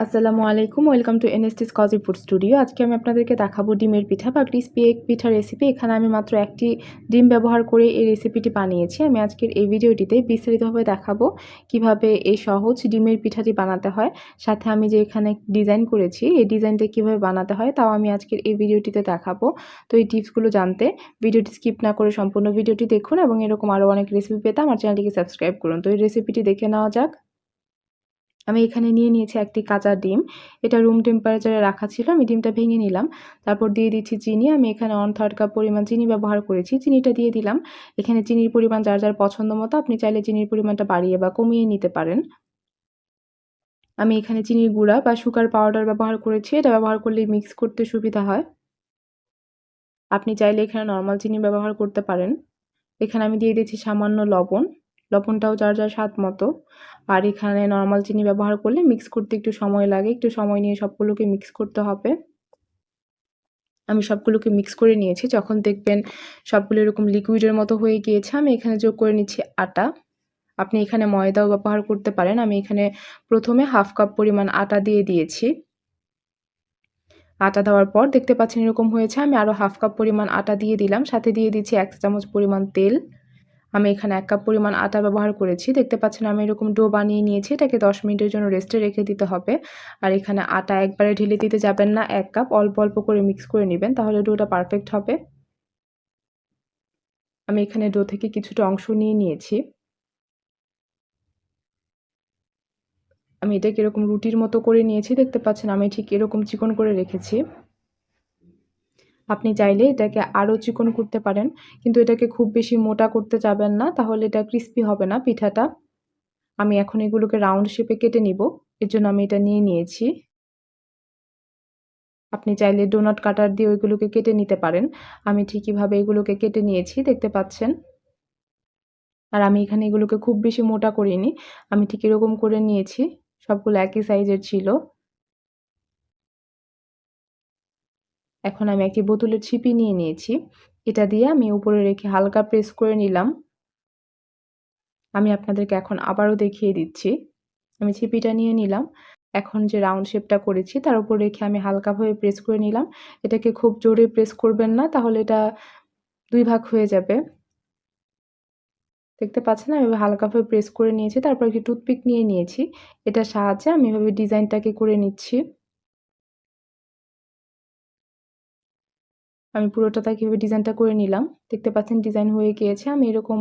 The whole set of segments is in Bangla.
আসসালামু আলাইকুম, ওয়েলকাম টু এনএসটিস কজি ফুড স্টুডিও। আজকে আমি আপনাদেরকে দেখাবো ডিমের পিঠা বা ক্রিসপি এগ পিঠা রেসিপি। এখানে আমি মাত্র একটি ডিম ব্যবহার করে এই রেসিপিটি বানিয়েছি। আমি আজকের এই ভিডিওটিতে বিস্তারিতভাবে দেখাবো কিভাবে এই সহজ ডিমের পিঠাটি বানাতে হয়। সাথে আমি যে এখানে ডিজাইন করেছি এই ডিজাইনটা কিভাবে বানাতে হয় তাও আমি আজকের এই ভিডিওটিতে দেখাবো। তো এই টিপসগুলো জানতে ভিডিওটি স্কিপ না করে সম্পূর্ণ ভিডিওটি দেখুন এবং এরকম আরও অনেক রেসিপি পেতে আমার চ্যানেলটিকে সাবস্ক্রাইব করুন। তো এই রেসিপিটি দেখে নেওয়া যাক। আমি এখানে নিয়ে নিয়েছি একটি কাঁচা ডিম। এটা রুম টেম্পারেচারে রাখা ছিল। আমি ডিমটা ভেঙে নিলাম। তারপর দিয়ে দিচ্ছি চিনি। আমি এখানে 1/3 কাপ পরিমাণ চিনি ব্যবহার করেছি। চিনিটা দিয়ে দিলাম। এখানে চিনির পরিমাণ যার যার পছন্দ মতো আপনি চাইলে চিনির পরিমাণটা বাড়িয়ে বা কমিয়ে নিতে পারেন। আমি এখানে চিনির গুঁড়া বা সুগার পাউডার ব্যবহার করেছি। এটা ব্যবহার করলে মিক্স করতে সুবিধা হয়। আপনি চাইলে এখানে নরমাল চিনি ব্যবহার করতে পারেন। এখানে আমি দিয়ে দিচ্ছি সামান্য লবণ। লবণটাও যার যার স্বাদ মতো। আর এখানে নরমাল চিনি ব্যবহার করলে মিক্স করতে একটু সময় লাগে। একটু সময় নিয়ে সবগুলোকে মিক্স করতে হবে। আমি সবগুলোকে মিক্স করে নিয়েছি। যখন দেখবেন সবগুলো এরকম লিকুইডের মতো হয়ে গিয়েছে, আমি এখানে যোগ করে নিচ্ছি আটা। আপনি এখানে ময়দাও ব্যবহার করতে পারেন। আমি এখানে প্রথমে 1/2 কাপ পরিমাণ আটা দিয়ে দিয়েছি। আটা দেওয়ার পর দেখতে পাচ্ছেন এরকম হয়েছে। আমি আরও 1/2 কাপ পরিমাণ আটা দিয়ে দিলাম। সাথে দিয়ে দিচ্ছি 1 চা চামচ পরিমাণ তেল। আমি এখানে 1 কাপ পরিমাণ আটা ব্যবহার করেছি। দেখতে পাচ্ছেন আমি এরকম ডো বানিয়ে নিয়েছি। এটাকে 10 মিনিটের জন্য রেস্টে রেখে দিতে হবে। আর এখানে আটা একবারে ঢেলে দিতে যাবেন না। 1 কাপ অল্প অল্প করে মিক্স করে নিবেন, তাহলে ডোটা পারফেক্ট হবে। আমি এখানে ডো থেকে কিছুটা অংশ নিয়ে নিয়েছি। আমি এটাকে এরকম রুটির মতো করে নিয়েছি। দেখতে পাচ্ছেন আমি ঠিক এরকম চিকন করে রেখেছি। আপনি চাইলে এটাকে আরও চিকন করতে পারেন, কিন্তু এটাকে খুব বেশি মোটা করতে যাবেন না, তাহলে এটা ক্রিস্পি হবে না পিঠাটা। আমি এখন এগুলোকে রাউন্ড শেপে কেটে নিব। এর জন্য আমি এটা নিয়ে নিয়েছি। আপনি চাইলে ডোনাট কাটার দিয়ে ওইগুলোকে কেটে নিতে পারেন। আমি ঠিকইভাবে এগুলোকে কেটে নিয়েছি, দেখতে পাচ্ছেন। আর আমি এখানে এগুলোকে খুব বেশি মোটা করিনি। আমি ঠিক এরকম করে নিয়েছি। সবগুলো একই সাইজের ছিল। এখন আমি একটি বোতলের ছিপি নিয়ে নিয়েছি। এটা দিয়ে আমি উপরে রেখে হালকা প্রেস করে নিলাম। আমি আপনাদেরকে এখন আবারও দেখিয়ে দিচ্ছি। আমি ছিপিটা নিয়ে নিলাম। এখন যে রাউন্ড শেপটা করেছি তার উপর রেখে আমি হালকাভাবে প্রেস করে নিলাম। এটাকে খুব জোরে প্রেস করবেন না, তাহলে এটা 2 ভাগ হয়ে যাবে। দেখতে পাচ্ছেন আমি এভাবে হালকাভাবে প্রেস করে নিয়েছি। তারপর একটি টুথপিক নিয়ে নিয়েছি। এটার সাহায্যে আমি এভাবে ডিজাইনটাকে করে নিচ্ছি। আমি পুরোটা কিভাবে ডিজাইনটা করে নিলাম। দেখতে পাচ্ছেন ডিজাইন হয়ে গিয়েছে। আমি এরকম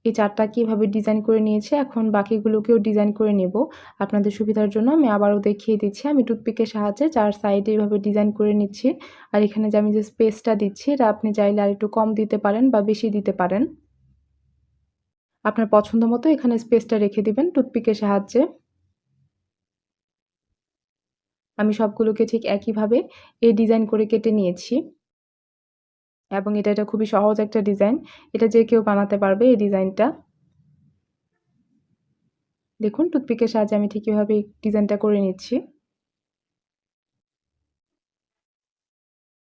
এই 4টা কিভাবে ডিজাইন করে নিয়েছি। এখন বাকিগুলোকেও ডিজাইন করে নেব। আপনাদের সুবিধার জন্য আমি আবারও দেখিয়ে দিচ্ছি। আমি টুথপিকের সাহায্যে 4 সাইডে এভাবে ডিজাইন করে নিচ্ছি। আর এখানে যে আমি যে স্পেসটা দিচ্ছি এটা আপনি চাইলে আরেকটু কম দিতে পারেন বা বেশি দিতে পারেন। আপনার পছন্দ মতো এখানে স্পেসটা রেখে দিবেন টুথপিকের সাহায্যে। আমি সবগুলোকে ঠিক একইভাবে এই ডিজাইন করে কেটে নিয়েছি। এবং এটা খুবই সহজ একটা ডিজাইন। এটা যে কেউ বানাতে পারবে এই ডিজাইনটা। দেখুন টুথপিকের সাহায্যে আমি ঠিক এভাবে ডিজাইনটা করে নিচ্ছি।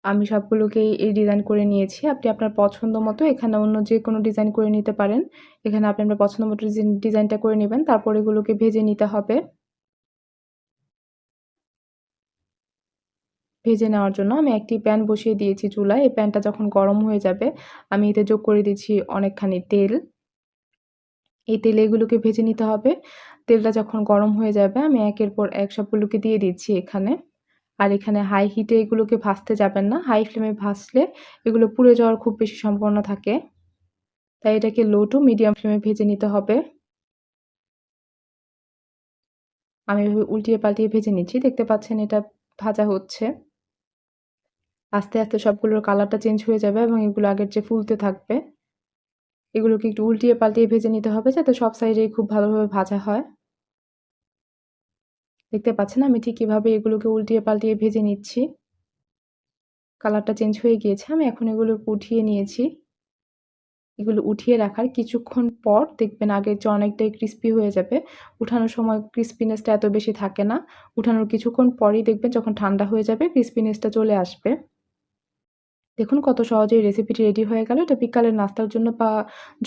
আমি সবগুলোকেই এই ডিজাইন করে নিয়েছি। আপনি আপনার পছন্দ মতো এখানে অন্য যেকোনো ডিজাইন করে নিতে পারেন। এখানে আপনি আপনার পছন্দ মতো ডিজাইনটা করে নিবেন। তারপর এগুলোকে ভেজে নিতে হবে। ভেজে নেওয়ার জন্য আমি একটি প্যান বসিয়ে দিয়েছি চুলায়। এই প্যানটা যখন গরম হয়ে যাবে আমি এতে যোগ করে দিচ্ছি অনেকখানি তেল। এই তেলে এগুলোকে ভেজে নিতে হবে। তেলটা যখন গরম হয়ে যাবে আমি একের পর এক সবগুলোকে দিয়ে দিচ্ছি এখানে। আর এখানে হাই হিটে এগুলোকে ভাজতে যাবেন না। হাই ফ্লেমে ভাজলে এগুলো পুড়ে যাওয়ার খুব বেশি সম্ভাবনা থাকে। তাই এটাকে লো টু মিডিয়াম ফ্লেমে ভেজে নিতে হবে। আমি এভাবে উল্টিয়ে পাল্টিয়ে ভেজে নিচ্ছি। দেখতে পাচ্ছেন এটা ভাজা হচ্ছে। আস্তে, আস্তে সবগুলোর কালারটা চেঞ্জ হয়ে যাবে এবং এগুলো আগের চেয়ে ফুলতে থাকবে। এগুলোকে একটু উল্টিয়ে পাল্টিয়ে ভেজে নিতে হবে যাতে সব সাইডেই খুব ভালোভাবে ভাজা হয়। দেখতে পাচ্ছেন আমি ঠিক এভাবে এগুলোকে উল্টিয়ে পাল্টিয়ে ভেজে নিচ্ছি। কালারটা চেঞ্জ হয়ে গিয়েছে। আমি এখন এগুলোকে উঠিয়ে নিয়েছি। এগুলো উঠিয়ে রাখার কিছুক্ষণ পর দেখবেন আগের চেয়ে অনেকটাই ক্রিস্পি হয়ে যাবে। উঠানোর সময় ক্রিস্পিনেসটা এত বেশি থাকে না। উঠানোর কিছুক্ষণ পরেই দেখবেন যখন ঠান্ডা হয়ে যাবে ক্রিস্পিনেসটা চলে আসবে। দেখুন কত সহজেই রেসিপিটি রেডি হয়ে গেল। এটা বিকালের নাস্তার জন্য বা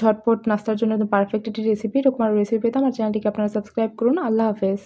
ঝটপট নাস্তার জন্য একদম পারফেক্ট একটি রেসিপি। এরকম আরও রেসিপি পেতে আমার চ্যানেলটিকে আপনারা সাবস্ক্রাইব করুন। আল্লাহ হাফেজ।